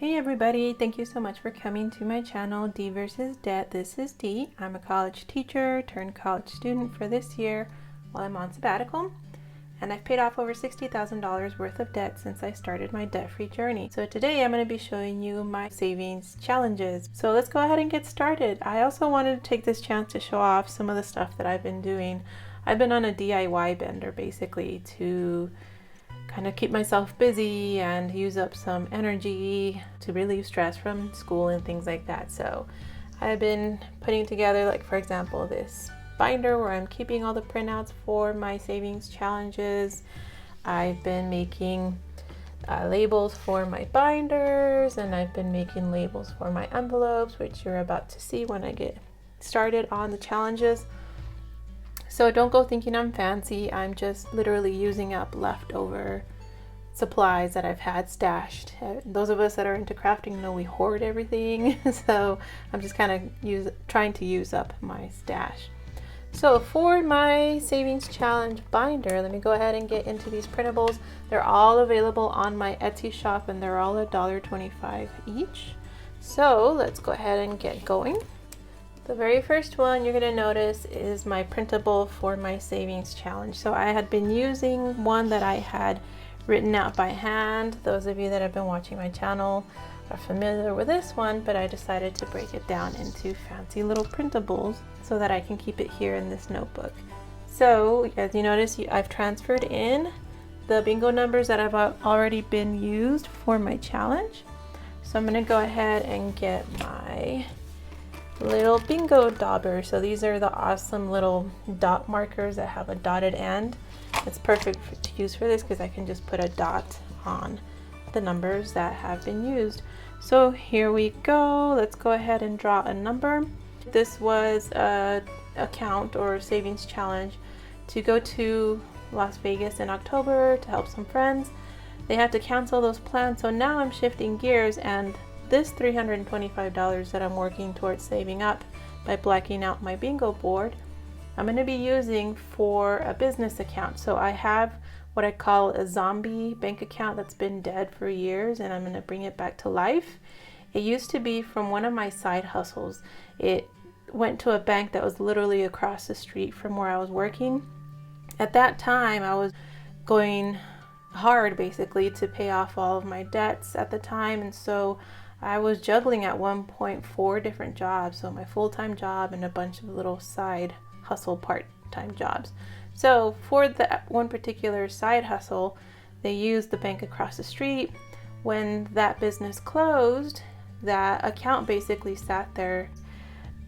Hey everybody, thank you so much for coming to my channel, D versus Debt. This is Dee. I'm a college teacher turned college student for this year while I'm on sabbatical, and I've paid off over $60,000 worth of debt since I started my debt-free journey. So today I'm going to be showing you my savings challenges. So let's go ahead and get started. I also wanted to take this chance to show off some of the stuff that I've been doing. I've been on a DIY bender basically to kind of keep myself busy and use up some energy to relieve stress from school and things like that. So I've been putting together, like for example, this binder where I'm keeping all the printouts for my savings challenges. I've been making labels for my binders, and I've been making labels for my envelopes, which you're about to see when I get started on the challenges. So don't go thinking I'm fancy. I'm just literally using up leftover supplies that I've had stashed. Those of us that are into crafting know we hoard everything. So I'm just kind of trying to use up my stash. So for my savings challenge binder, let me go ahead and get into these printables. They're all available on my Etsy shop and they're all $1.25 each. So let's go ahead and get going. The very first one you're going to notice is my printable for my savings challenge. So I had been using one that I had written out by hand. Those of you that have been watching my channel are familiar with this one, but I decided to break it down into fancy little printables so that I can keep it here in this notebook. So as you notice, I've transferred in the bingo numbers that have already been used for my challenge. So I'm going to go ahead and get my little bingo dauber. So these are the awesome little dot markers that have a dotted end. It's perfect to use for this because I can just put a dot on the numbers that have been used. So here we go. Let's go ahead and draw a number. This was a account or savings challenge to go to Las Vegas in October to help some friends. They had to cancel those plans, so now I'm shifting gears, and this $325 that I'm working towards saving up by blacking out my bingo board, I'm going to be using for a business account. So I have what I call a zombie bank account that's been dead for years, and I'm going to bring it back to life. It used to be from one of my side hustles. It went to a bank that was literally across the street from where I was working. At that time, I was going hard basically to pay off all of my debts at the time, and so I was juggling at one point 4 different jobs, so my full-time job and a bunch of little side hustle part-time jobs. So for that one particular side hustle, they used the bank across the street. When that business closed, that account basically sat there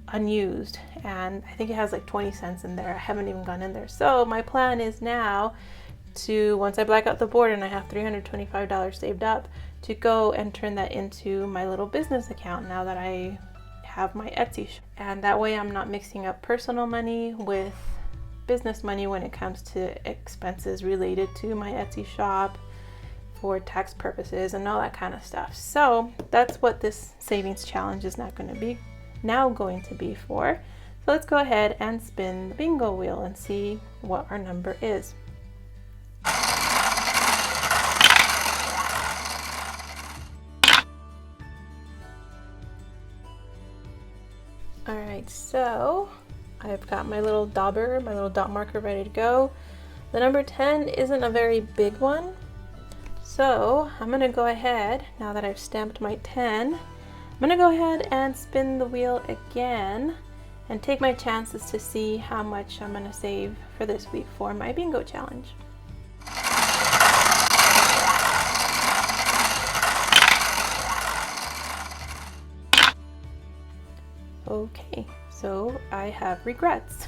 unused, and I think it has like 20 cents in there. I haven't even gone in there. So my plan is now to, once I black out the board and I have $325 saved up, to go and turn that into my little business account now that I have my Etsy shop. And that way I'm not mixing up personal money with business money when it comes to expenses related to my Etsy shop for tax purposes and all that kind of stuff. So that's what this savings challenge is not going to be for. So let's go ahead and spin the bingo wheel and see what our number is. Alright, so I've got my little dauber, my little dot marker ready to go. The number 10 isn't a very big one, so I'm going to go ahead, now that I've stamped my 10, I'm going to go ahead and spin the wheel again and take my chances to see how much I'm going to save for this week for my bingo challenge. Okay, so I have regrets.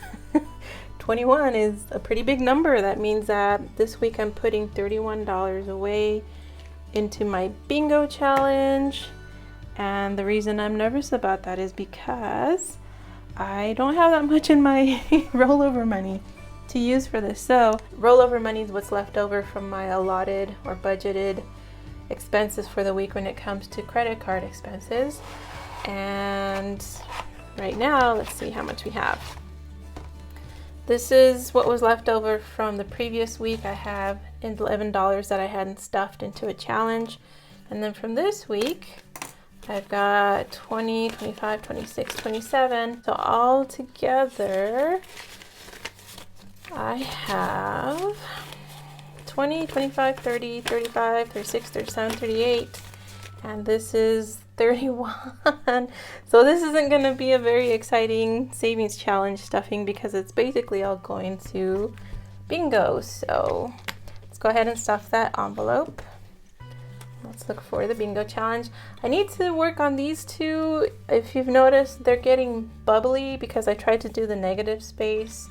21 is a pretty big number. That means that this week I'm putting $31 away into my bingo challenge. And the reason I'm nervous about that is because I don't have that much in my rollover money to use for this. So rollover money is what's left over from my allotted or budgeted expenses for the week when it comes to credit card expenses. And right now, let's see how much we have. This is what was left over from the previous week. I have $11 that I hadn't stuffed into a challenge And then from this week, I've got 20, 25, 26, 27. So all together, I have 20, 25, 30, 35, 36, 37, 38, and this is 31. So this isn't going to be a very exciting savings challenge stuffing because it's basically all going to bingo. So let's go ahead and stuff that envelope. Let's look for the bingo challenge. I need to work on these two. If you've noticed, they're getting bubbly because I tried to do the negative space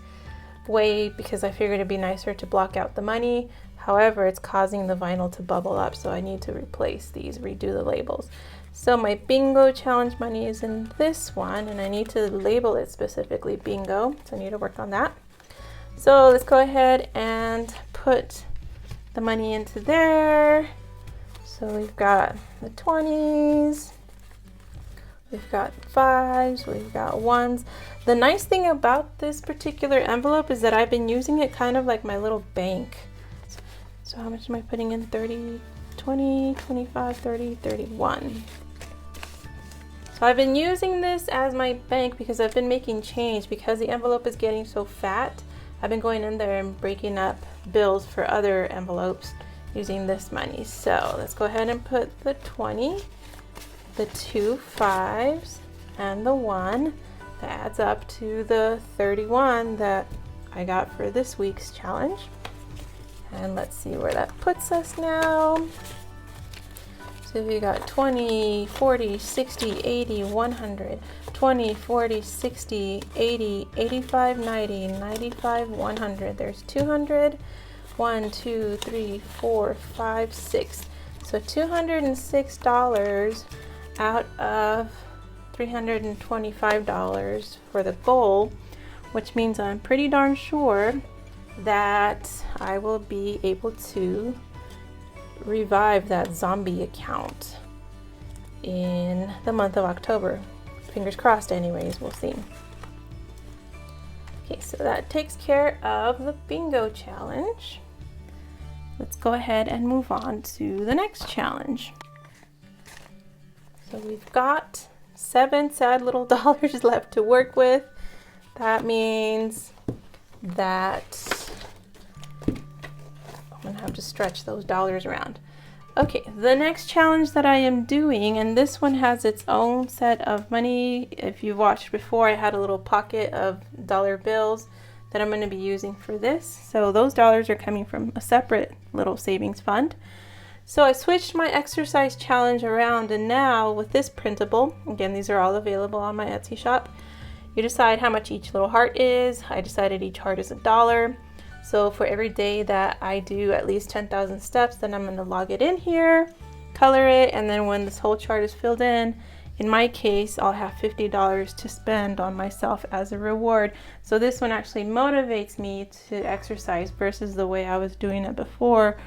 way because I figured it'd be nicer to block out the money. However, it's causing the vinyl to bubble up, so I need to replace these, redo the labels. So my bingo challenge money is in this one, and I need to label it specifically bingo, so I need to work on that. So let's go ahead and put the money into there. So we've got the 20s, we've got 5s, we've got 1s. The nice thing about this particular envelope is that I've been using it kind of like my little bank. So how much am I putting in? 30, 20, 25, 30, 31. So I've been using this as my bank because I've been making change. Because the envelope is getting so fat, I've been going in there and breaking up bills for other envelopes using this money. So let's go ahead and put the 20, the 2 5s, and the 1. That adds up to the 31 that I got for this week's challenge. And let's see where that puts us now. So we got 20, 40, 60, 80, 100, 20, 40, 60, 80, 85, 90, 95, 100. There's 200. 1, 2, 3, 4, 5, 6. So $206 out of $325 for the goal, which means I'm pretty darn sure that I will be able to revive that zombie account in the month of October. Fingers crossed anyways, we'll see. Okay, so that takes care of the bingo challenge. Let's go ahead and move on to the next challenge. So we've got 7 sad little dollars left to work with. That means that I'm gonna have to stretch those dollars around. Okay, the next challenge that I am doing, and this one has its own set of money. If you've watched before, I had a little pocket of dollar bills that I'm going to be using for this. So those dollars are coming from a separate little savings fund. So I switched my exercise challenge around, and now with this printable, again, these are all available on my Etsy shop, you decide how much each little heart is. I decided each heart is $1. So for every day that I do at least 10,000 steps, then I'm going to log it in here, color it, and then when this whole chart is filled in my case, I'll have $50 to spend on myself as a reward. So this one actually motivates me to exercise versus the way I was doing it before,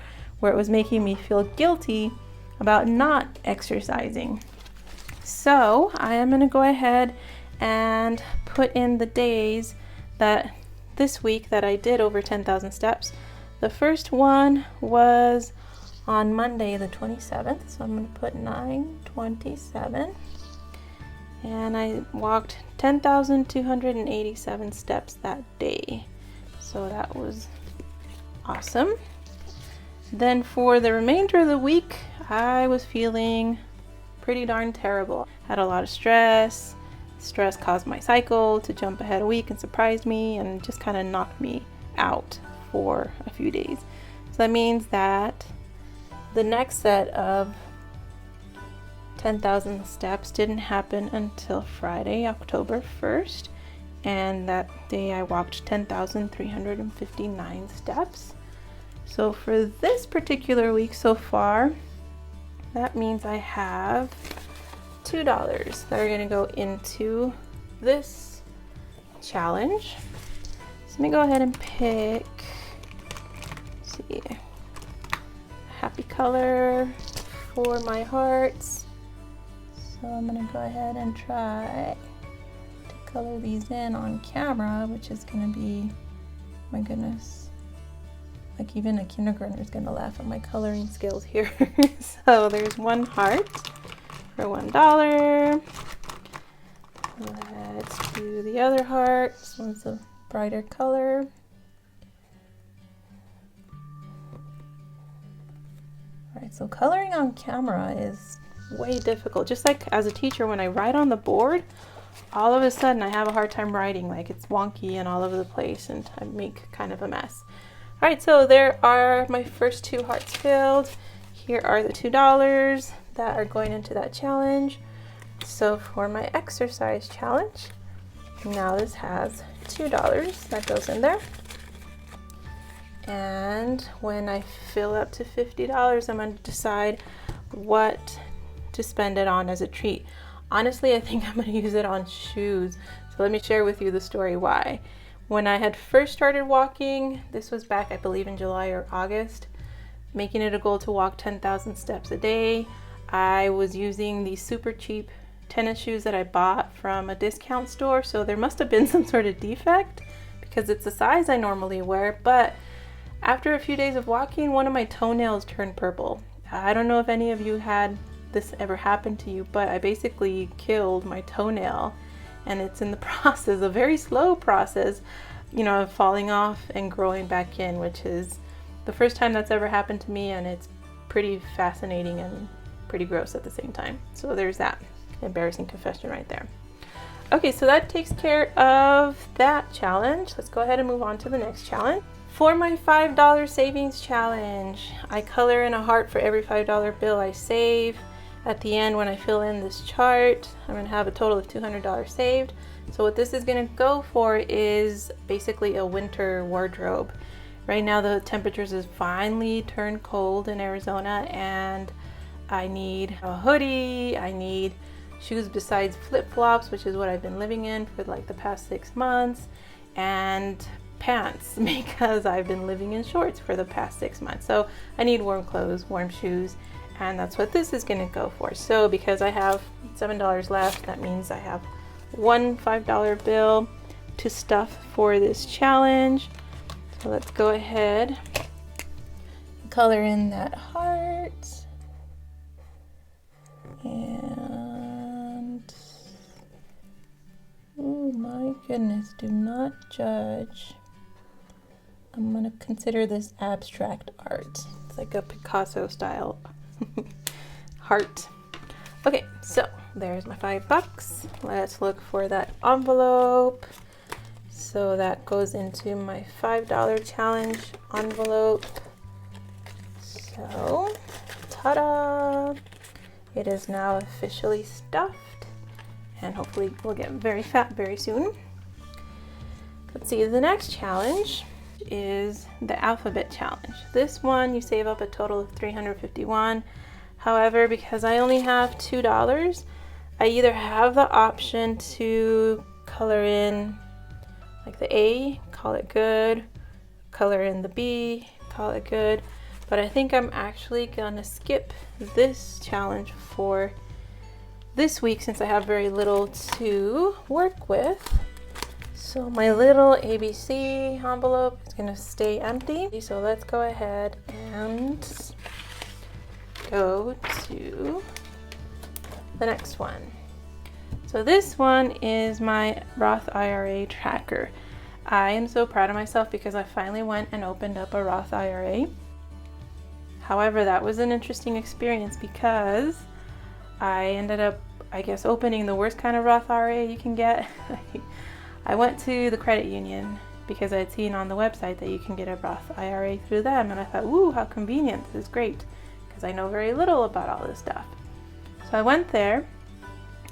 where it was making me feel guilty about not exercising. So I am going to go ahead and put in the days that this week that I did over 10,000 steps. The first one was on Monday the 27th, so I'm going to put 9/27, and I walked 10,287 steps that day, so that was awesome. Then for the remainder of the week, I was feeling pretty darn terrible. Had a lot of stress. Stress caused my cycle to jump ahead a week and surprised me and just kind of knocked me out for a few days. So that means that the next set of 10,000 steps didn't happen until Friday, October 1st, and that day I walked 10,359 steps. So for this particular week so far, that means I have $2 that are going to go into this challenge. So let me go ahead and pick, let's see, a happy color for my hearts. So I'm going to go ahead and try to color these in on camera, which is going to be, my goodness, Like even a kindergartner is gonna laugh at my coloring skills here. So there's one heart for $1. Let's do the other heart. This one's a brighter color. Alright, so coloring on camera is way difficult. Just like as a teacher, when I write on the board, all of a sudden I have a hard time writing. Like it's wonky and all over the place and I make kind of a mess. Alright, so there are my first 2 hearts filled. Here are the $2 that are going into that challenge. So for my exercise challenge, now this has $2 that goes in there. And when I fill up to $50, I'm going to decide what to spend it on as a treat. Honestly, I think I'm going to use it on shoes. So let me share with you the story why. When I had first started walking, this was back, I believe, in July or August, making it a goal to walk 10,000 steps a day, I was using these super cheap tennis shoes that I bought from a discount store. So there must have been some sort of defect because it's the size I normally wear. But after a few days of walking, one of my toenails turned purple. I don't know if any of you had this ever happen to you, but I basically killed my toenail. And it's in the process, a very slow process, you know, of falling off and growing back in, which is the first time that's ever happened to me, and it's pretty fascinating and pretty gross at the same time. So there's that embarrassing confession right there. Okay, so that takes care of that challenge. Let's go ahead and move on to the next challenge. For my $5 savings challenge, I color in a heart for every $5 bill I save. At the end, when I fill in this chart, I'm going to have a total of $200 saved. So what this is going to go for is basically a winter wardrobe. Right now the temperatures has finally turned cold in Arizona, and I need a hoodie, I need shoes besides flip-flops, which is what I've been living in for like the past 6 months, and pants because I've been living in shorts for the past 6 months. So I need warm clothes, warm shoes, and that's what this is going to go for. So because I have $7 left, that means I have one $5 bill to stuff for this challenge. So let's go ahead and color in that heart. And oh my goodness, do not judge. I'm gonna consider this abstract art. It's like a Picasso style heart. Okay, so there's my $5. Let's look for that envelope. So that goes into my $5 challenge envelope. So, ta-da! It is now officially stuffed, and hopefully we'll get very fat very soon. Let's see, the next challenge is the alphabet challenge. This one you save up a total of $351. However, because I only have $2, I either have the option to color in like the A, call it good, color in the B, call it good, but I think I'm actually gonna skip this challenge for this week since I have very little to work with. So my little ABC envelope is gonna stay empty. So let's go ahead and go to the next one. So this one is my Roth IRA tracker. I am so proud of myself because I finally went and opened up a Roth IRA. However, that was an interesting experience because I ended up, I guess, opening the worst kind of Roth IRA you can get. I went to the credit union because I had seen on the website that you can get a Roth IRA through them, and I thought, ooh, how convenient, this is great, because I know very little about all this stuff. So I went there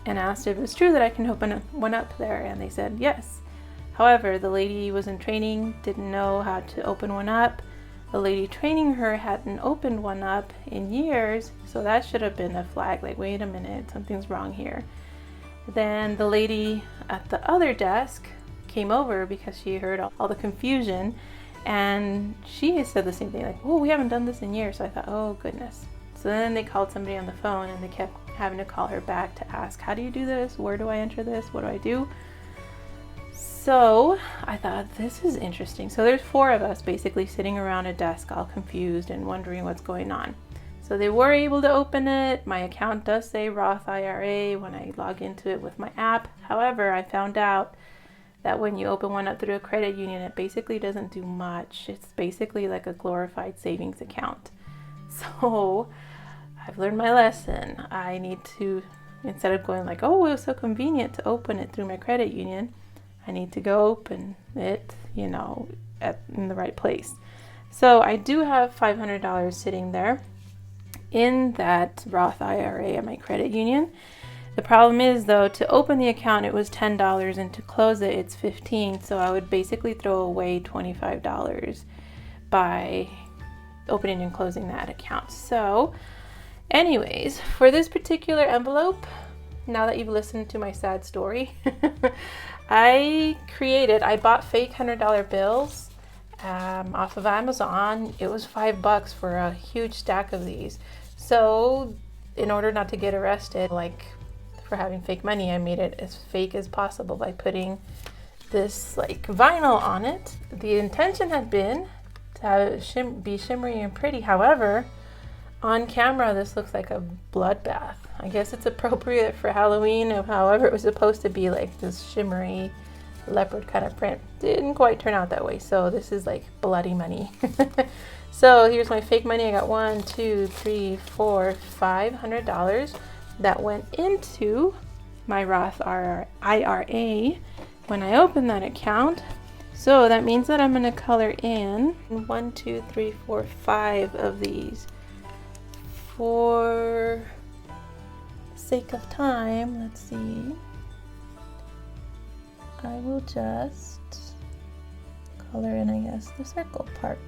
and asked if it was true that I can open one up there, and they said yes. However, the lady was in training, didn't know how to open one up. The lady training her hadn't opened one up in years, so that should have been a flag, like, wait a minute, something's wrong here. Then the lady at the other desk came over because she heard all the confusion, and she said the same thing, like, oh, we haven't done this in years. So I thought, oh goodness. So then they called somebody on the phone, and they kept having to call her back to ask, how do you do this? Where do I enter this? What do I do? So I thought, this is interesting. So there's 4 of us basically sitting around a desk all confused and wondering what's going on. So they were able to open it. My account does say Roth IRA when I log into it with my app. However, I found out that when you open one up through a credit union, it basically doesn't do much. It's basically like a glorified savings account. So I've learned my lesson. I need to, instead of going like, oh, it was so convenient to open it through my credit union, I need to go open it, you know, in the right place. So I do have $500 sitting there in that Roth IRA at my credit union. The problem is, though, to open the account it was $10 and to close it it's $15, so I would basically throw away $25 by opening and closing that account. So anyways, for this particular envelope, now that you've listened to my sad story, I bought fake $100 bills off of Amazon. It was $5 for a huge stack of these. So in order not to get arrested, like for having fake money, I made it as fake as possible by putting this like vinyl on it. The intention had been to have it be shimmery and pretty. However, on camera, this looks like a bloodbath. I guess it's appropriate for Halloween, or however it was supposed to be, like this shimmery leopard kind of print. Didn't quite turn out that way, so this is like bloody money. So here's my fake money. I got $1, 2, 3, 4, $500 that went into my Roth IRA when I opened that account. So that means that I'm going to color in 1, 2, 3, 4, 5 of these. For sake of time, let's see, I will just color in, I guess, the circle part.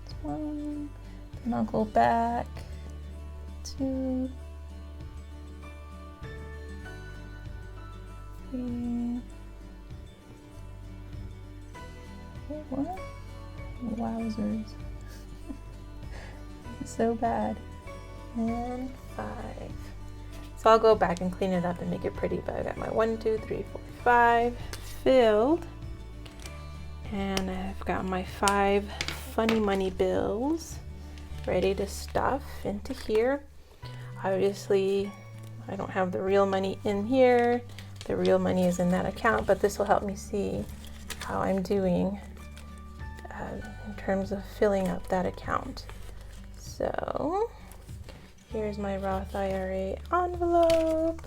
This one, then I'll go back to 3, 4, wowzers. So bad. And 5. So I'll go back and clean it up and make it pretty, but I got my 1, 2, 3, 4, 5 filled, and I've got my 5 funny money bills ready to stuff into here. Obviously I don't have the real money in here. The real money is in that account, but this will help me see how I'm doing in terms of filling up that account. So here's my Roth IRA envelope.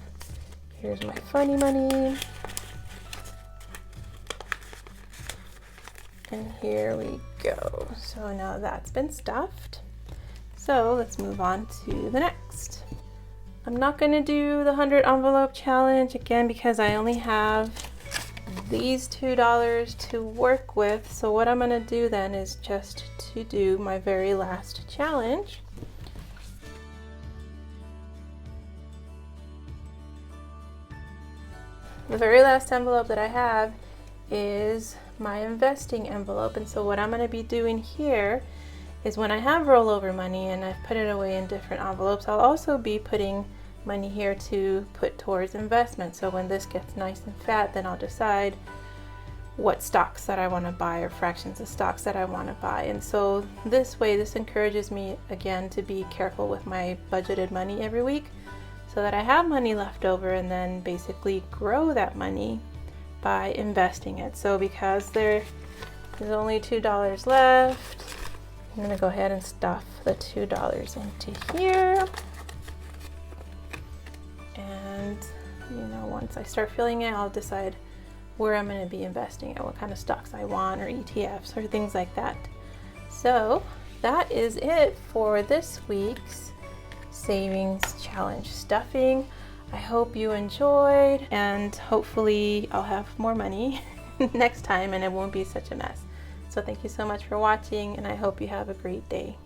Here's my funny money. And here we go. So now that's been stuffed. So let's move on to the next. I'm not going to do the 100 envelope challenge again because I only have these $2 to work with. So what I'm going to do then is just to do my very last challenge. The very last envelope that I have is my investing envelope, and so what I'm going to be doing here is when I have rollover money and I've put it away in different envelopes, I'll also be putting money here to put towards investment. So when this gets nice and fat, then I'll decide what stocks that I want to buy or fractions of stocks that I want to buy. And so this way, this encourages me again to be careful with my budgeted money every week so that I have money left over and then basically grow that money by investing it. So because there is only $2 left, I'm going to go ahead and stuff the $2 into here. And once I start filling it, I'll decide where I'm going to be investing it, what kind of stocks I want, or ETFs, or things like that. So that is it for this week's savings challenge stuffing. I hope you enjoyed, and hopefully I'll have more money next time and it won't be such a mess. So thank you so much for watching, and I hope you have a great day.